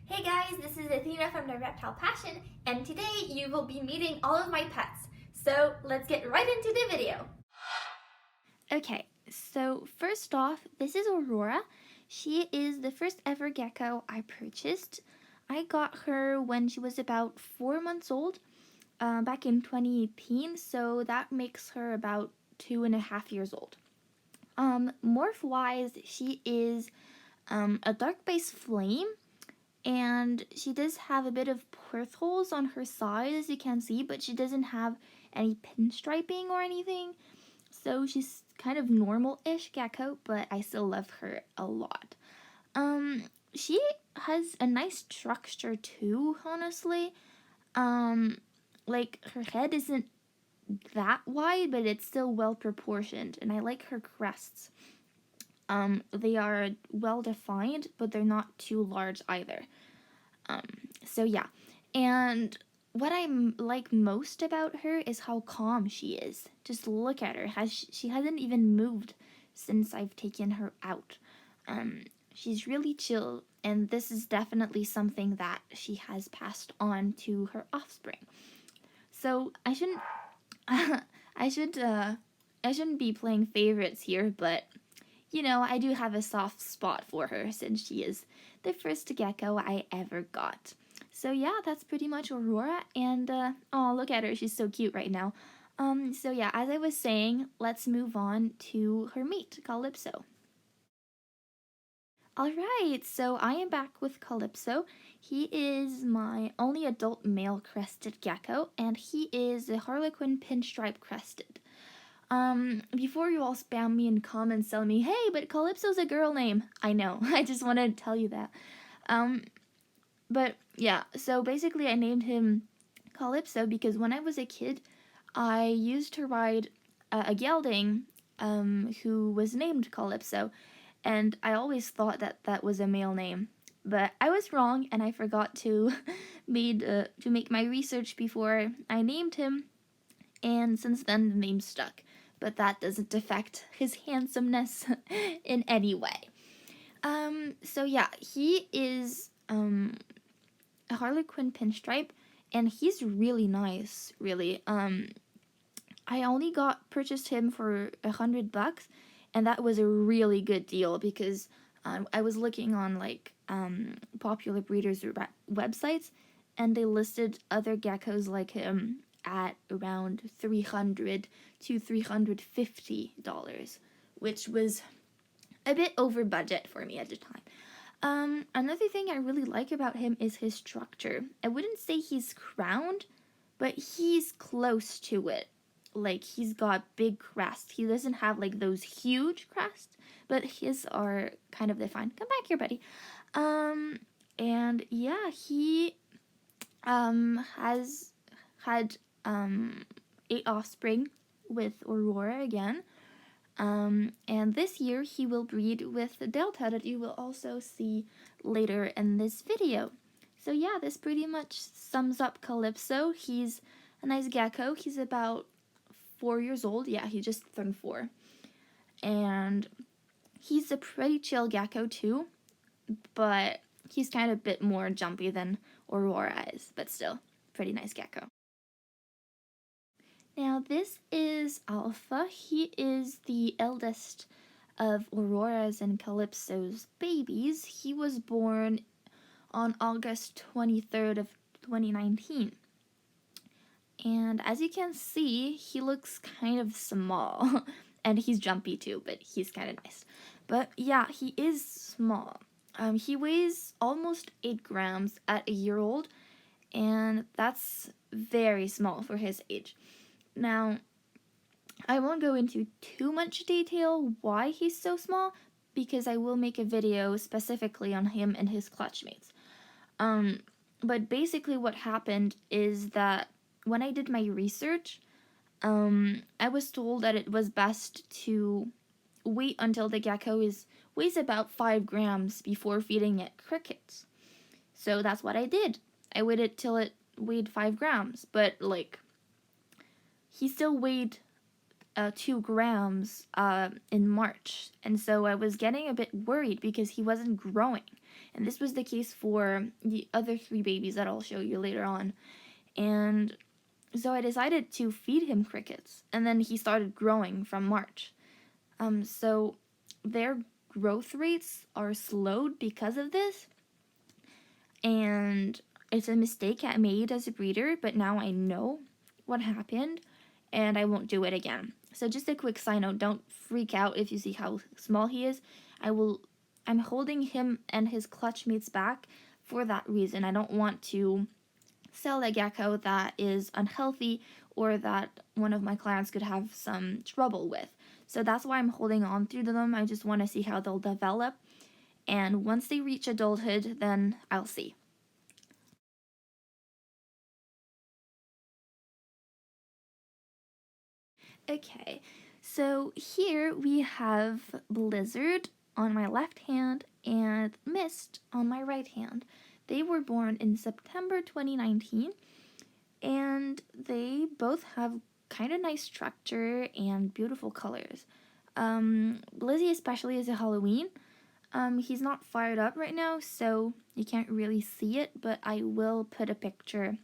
Hey guys, this is Athena from the Reptile Passion, and today you will be meeting all of my pets. So let's get right into the video. Okay, so first off, this is Aurora. She is the first ever gecko I purchased. I got her when she was about 4 months old, back in 2018, so that makes her about 2.5 years old. Morph-wise, she is a dark base flame, and she does have a bit of portholes on her side, as you can see, but she doesn't have any pinstriping or anything. So she's kind of normal-ish gecko, but I still love her a lot. She has a nice structure too, honestly. Like, her head isn't that wide, but it's still well proportioned, and I like her crests. They are well defined, but they're not too large either. So yeah, and what I like most about her is how calm she is. Just look at her. She hasn't even moved since I've taken her out. She's really chill, and this is definitely something that she has passed on to her offspring. So I shouldn't I shouldn't be playing favorites here, but you know, I do have a soft spot for her since she is the first gecko I ever got. So yeah, that's pretty much Aurora, and oh, look at her, she's so cute right now. So yeah, as I was saying, let's move on to her mate, Calypso. Alright, so I am back with Calypso. He is my only adult male crested gecko, and he is a Harlequin pinstripe crested. Before you all spam me in comments telling me, hey, but Calypso's a girl name. I know, I just wanted to tell you that. But yeah, so basically I named him Calypso because when I was a kid, I used to ride a gelding who was named Calypso, and I always thought that that was a male name. But I was wrong, and I forgot to make my research before I named him, and since then the name stuck. But that doesn't affect his handsomeness in any way. So yeah, he is a Harlequin pinstripe, and he's really nice, really. I only purchased him for $100, and that was a really good deal because I was looking on like popular breeders' websites, and they listed other geckos like him at around $300 to $350, which was a bit over budget for me at the time. Another thing I really like about him is his structure. I wouldn't say he's crowned, but he's close to it. Like, he's got big crests. He doesn't have like those huge crests, but his are kind of defined. Come back here, buddy. And yeah, he has had 8 offspring with Aurora again. And this year he will breed with Delta, that you will also see later in this video. So yeah, this pretty much sums up Calypso. He's a nice gecko. He's about 4 years old. Yeah, he just turned 4. And he's a pretty chill gecko too, but he's kind of a bit more jumpy than Aurora is, but still, pretty nice gecko. Now this is Alpha. He is the eldest of Aurora's and Calypso's babies. He was born on August 23rd of 2019. And as you can see, he looks kind of small. And he's jumpy too, but he's kind of nice. But yeah, he is small. He weighs almost 8 grams at a year old, and that's very small for his age. Now, I won't go into too much detail why he's so small, because I will make a video specifically on him and his clutch mates. But basically what happened is that when I did my research, I was told that it was best to wait until the gecko weighs about 5 grams before feeding it crickets. So that's what I did. I waited till it weighed 5 grams, but like, he still weighed 2 grams in March, and so I was getting a bit worried because he wasn't growing, And this was the case for the other 3 babies that I'll show you later on. And so I decided to feed him crickets, and then he started growing from March. So their growth rates are slowed because of this, and it's a mistake I made as a breeder, but now I know what happened, and I won't do it again. So just a quick side note, don't freak out if you see how small he is. I'm holding him and his clutch mates back for that reason. I don't want to sell a gecko that is unhealthy or that one of my clients could have some trouble with. So that's why I'm holding on to them. I just want to see how they'll develop. And once they reach adulthood, then I'll see. Okay, so here we have Blizzard on my left hand and Mist on my right hand. They were born in September 2019, and they both have kind of nice structure and beautiful colors. Blizzy especially is a Halloween. He's not fired up right now, so you can't really see it, but I will put a picture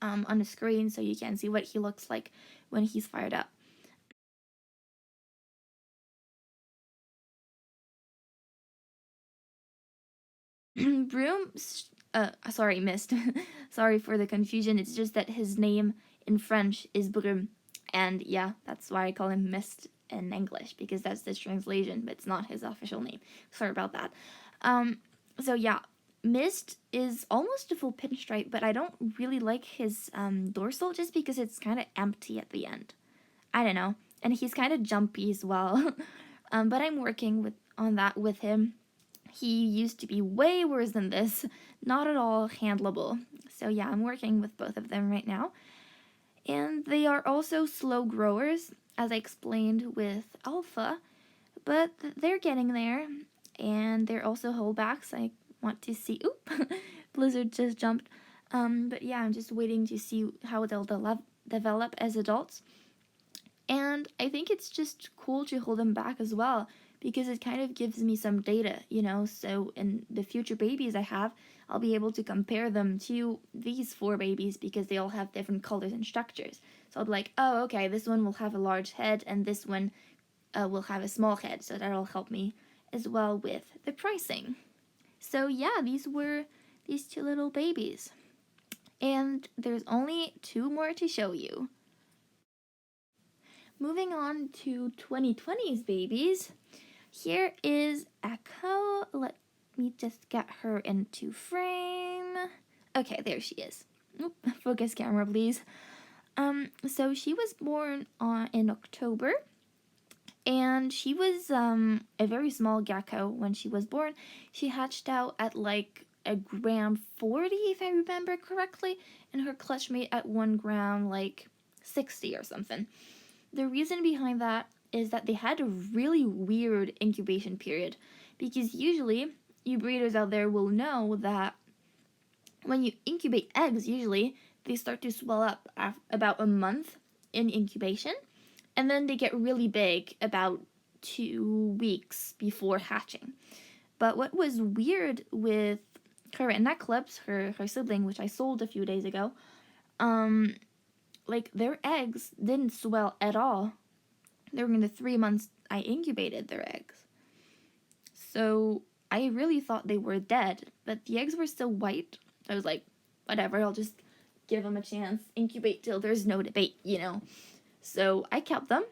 on the screen so you can see what he looks like when he's fired up. Broom, sorry, Mist. Sorry for the confusion. It's just that his name in French is Broom, and yeah, that's why I call him Mist in English, because that's the translation, but it's not his official name. Sorry about that. So yeah, Mist is almost a full pinstripe, but I don't really like his dorsal just because it's kind of empty at the end. I don't know, and he's kind of jumpy as well. But I'm working on that with him. He used to be way worse than this, not at all handleable. So yeah, I'm working with both of them right now. And they are also slow growers, as I explained with Alpha, but they're getting there. And they're also holdbacks. I want to see, oop, Blizzard just jumped. But yeah, I'm just waiting to see how they'll develop as adults. And I think it's just cool to hold them back as well, because it kind of gives me some data, so in the future babies I have, I'll be able to compare them to these 4 babies because they all have different colors and structures. So I'll be like, oh, okay, this one will have a large head and this one will have a small head, so that'll help me as well with the pricing. So yeah, these were these 2 little babies. And there's only 2 more to show you. Moving on to 2020's babies. Here is Echo. Let me just get her into frame. Okay, there she is. Oop, focus camera, please. So she was born in October, and she was a very small gecko when she was born. She hatched out at like a gram 40, if I remember correctly, and her clutch mate at 1 gram like 60 or something. The reason behind that is that they had a really weird incubation period, because usually you breeders out there will know that when you incubate eggs, usually they start to swell up about a month in incubation, and then they get really big about 2 weeks before hatching. But what was weird with her and Eclipse, her sibling, which I sold a few days ago, like their eggs didn't swell at all during the 3 months I incubated their eggs. So I really thought they were dead, but the eggs were still white. I was like, whatever, I'll just give them a chance, incubate till there's no debate, So I kept them,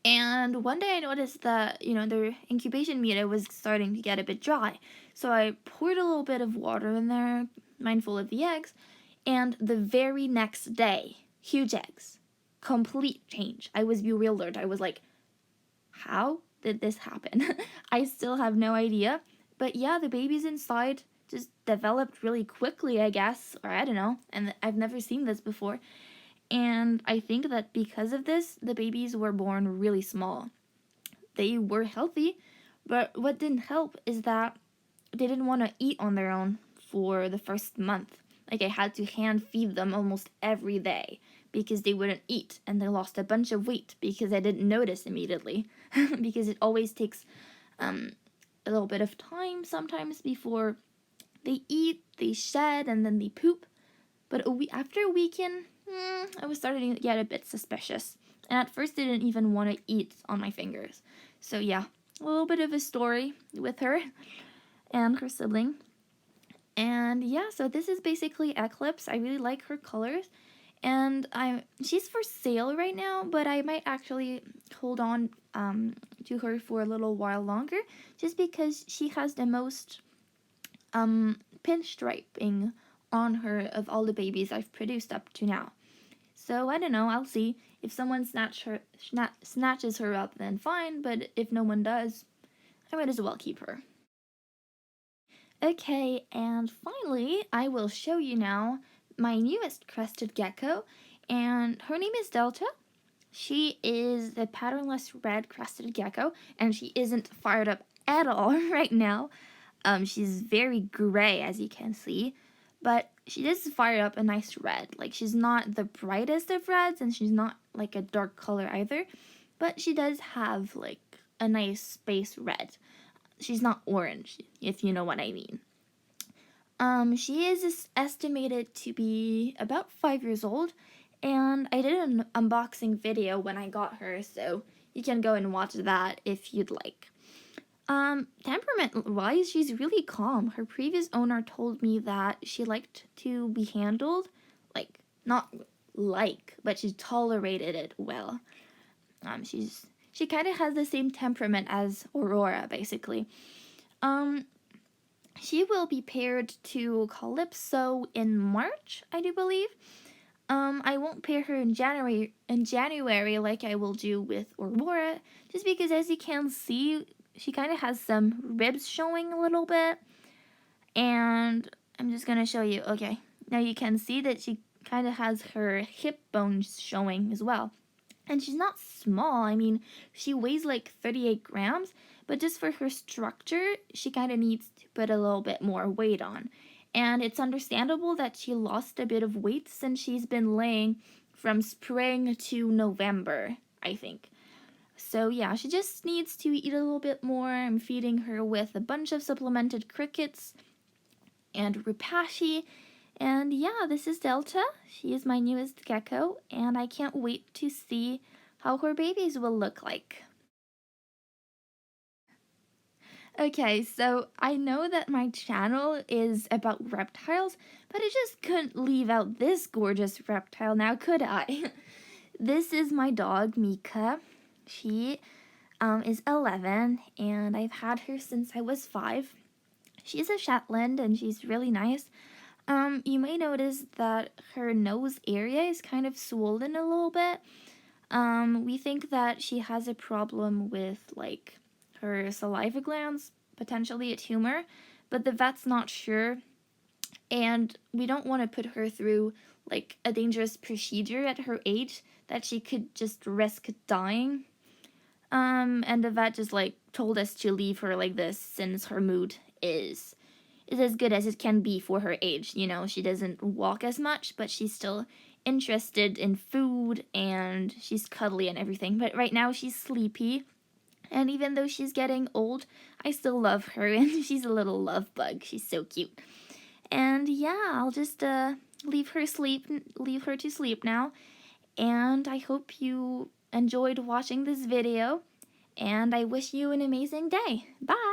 and one day I noticed that, their incubation media was starting to get a bit dry. So I poured a little bit of water in there, mindful of the eggs, and the very next day, huge eggs. Complete change. I was bewildered. I was like, how did this happen? I still have no idea. But yeah, the babies inside just developed really quickly, I guess. Or I don't know. And I've never seen this before. And I think that because of this, the babies were born really small. They were healthy, but what didn't help is that they didn't want to eat on their own for the first month. Like, I had to hand feed them almost every day because they wouldn't eat, and they lost a bunch of weight because I didn't notice immediately because it always takes a little bit of time sometimes before they eat, they shed, and then they poop. But after a weekend, I was starting to get a bit suspicious. And at first, they didn't even want to eat on my fingers. So yeah, a little bit of a story with her and her sibling. And yeah, so this is basically Eclipse. I really like her colors. And she's for sale right now, but I might actually hold on to her for a little while longer, just because she has the most pinstriping on her of all the babies I've produced up to now. So I don't know, I'll see. If someone snatches her up, then fine, but if no one does, I might as well keep her. Okay, and finally, I will show you now my newest crested gecko, and her name is Delta. She is a patternless red crested gecko, and she isn't fired up at all right now. She's very gray, as you can see, but she does fire up a nice red. Like, she's not the brightest of reds, and she's not like a dark color either, but she does have like a nice space red. She's not orange, if you know what I mean. She is estimated to be about 5 years old, and I did an unboxing video when I got her, so you can go and watch that if you'd like. Temperament-wise, she's really calm. Her previous owner told me that she liked to be handled, like, not like, but she tolerated it well. She kind of has the same temperament as Aurora, basically. She will be paired to Calypso in March, I do believe. I won't pair her in January like I will do with Aurora, just because, as you can see, she kind of has some ribs showing a little bit. And I'm just going to show you. Okay, now you can see that she kind of has her hip bones showing as well. And she's not small. I mean, she weighs like 38 grams, but just for her structure, she kind of needs to put a little bit more weight on. And it's understandable that she lost a bit of weight since she's been laying from spring to November, I think. So yeah, she just needs to eat a little bit more. I'm feeding her with a bunch of supplemented crickets and Repashy. And yeah, this is Delta. She is my newest gecko, and I can't wait to see how her babies will look like. Okay, so I know that my channel is about reptiles, but I just couldn't leave out this gorgeous reptile now, could I? This is my dog, Mika. She is 11, and I've had her since I was 5. She's a Shetland, and she's really nice. You may notice that her nose area is kind of swollen a little bit. We think that she has a problem with, like, her saliva glands, potentially a tumor, but the vet's not sure, and we don't want to put her through, like, a dangerous procedure at her age that she could just risk dying. And the vet just, like, told us to leave her like this since her mood is as good as it can be for her age. You know, she doesn't walk as much, but she's still interested in food, and she's cuddly and everything. But right now she's sleepy, and even though she's getting old, I still love her, and she's a little love bug. She's so cute. And yeah, I'll just leave her to sleep now, and I hope you enjoyed watching this video, and I wish you an amazing day. Bye!